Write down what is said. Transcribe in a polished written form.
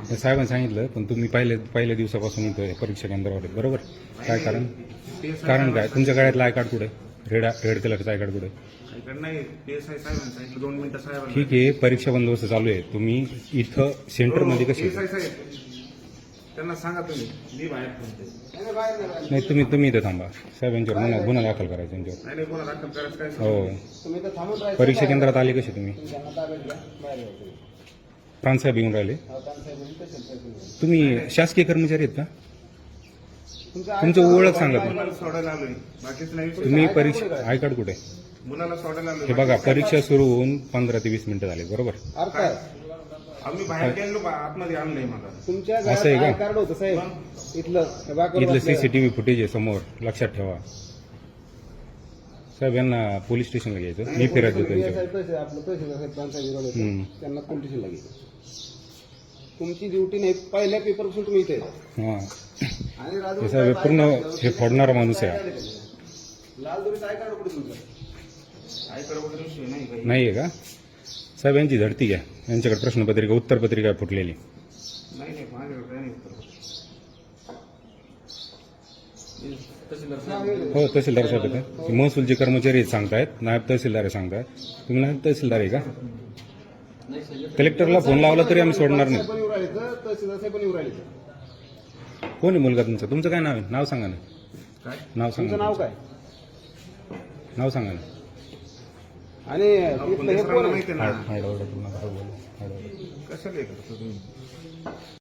हे साहेबांनी सांगितलं, पण तुम्ही पहिल्या दिवसापासून इथं परीक्षा केंद्रावर आहेत, बरोबर? काय कारण? कारण काय? तुमच्या गळ्यातलं आय कार्ड कुठे? रेड कलरचं आय कार्ड कुठे? नाही PSI साहेबांनी सांगितलं 2 मिनिटं साहेबांना. ठीक आहे, परीक्षा बंदोबस्त चालू आहे, तुम्ही इथं सेंटरमध्ये कसे? PSI साहेब त्यांना सांगा तुम्ही, मी बाहेर थांबते. नाही, तुम्ही इथं थांबा. साहेब यांच्यावर गुन्हा दाखल करायचा यांच्यावर. नाही कोणा दाखल करायचं काय? हो, परीक्षा केंद्रात आले कसे तुम्ही? प्रांतसाहेब येऊन राहिले. तुम्ही शासकीय कर्मचारी आहेत का? तुमचं ओळख सांगा तुम्ही. मुलाला सोडायला आलोय, बाकीच नाही. तुम्ही परीक्षा आय कार्ड कुठे? मुलाला सोडायला आलोय. हे बघा, परीक्षा सुरू होऊन 15 ते 20 मिनिटं झाले, बरोबर? आम्ही बाहेर गेलो, आतमध्ये आणलंय मला. तुमच्या असं आहे का? कार्ड होतं साहेब इथलं सीसीटीव्ही फुटेज आहे समोर, लक्षात ठेवा. साहेब यांना पोलीस स्टेशनला घ्यायचं, मी फिरत देतो त्यांच्यावर. आपलं त्यांना पोलीस स्टेशनला घ्यायचं. तुमची ड्युटी नाही, पहिल्या पेपरपासून तुम्ही इथे हां, हे साहेब पूर्ण हे फोडणारा माणूस आहे. लाल दोरीचं आय कार्ड कुठे तुमचं? आईकडे वगैरे विषय नाही काही. नाही आहे का? साहेब यांची झडती घ्या, यांच्याकडे प्रश्नपत्रिका उत्तरपत्रिका फुटलेली. नाही माझ्याकडे काही नाही उत्तर. हो, तहसीलदार साहेब आहेत. महसूलचे कर्मचारी सांगतायत, नायब तहसीलदार सांगतायत. तुम्ही नायब तहसीलदार आहे का? कलेक्टरला फोन लावला तरी आम्ही सोडणार नाही. तहसीलदार साहेब पण येऊ राहिले. कोण आहे मुलगा तुमचा? तुमचं काय नाव आहे? नाव सांगा ना. काय नाव तुमचं सांगा. नाव काय? नाव सांगा ना. आणि इथलं हे कोण आहे? माहिती ना हाड- हाड- हाड- हाड- हाड- हाड- हाड- कशाला हे करतो तुम्ही?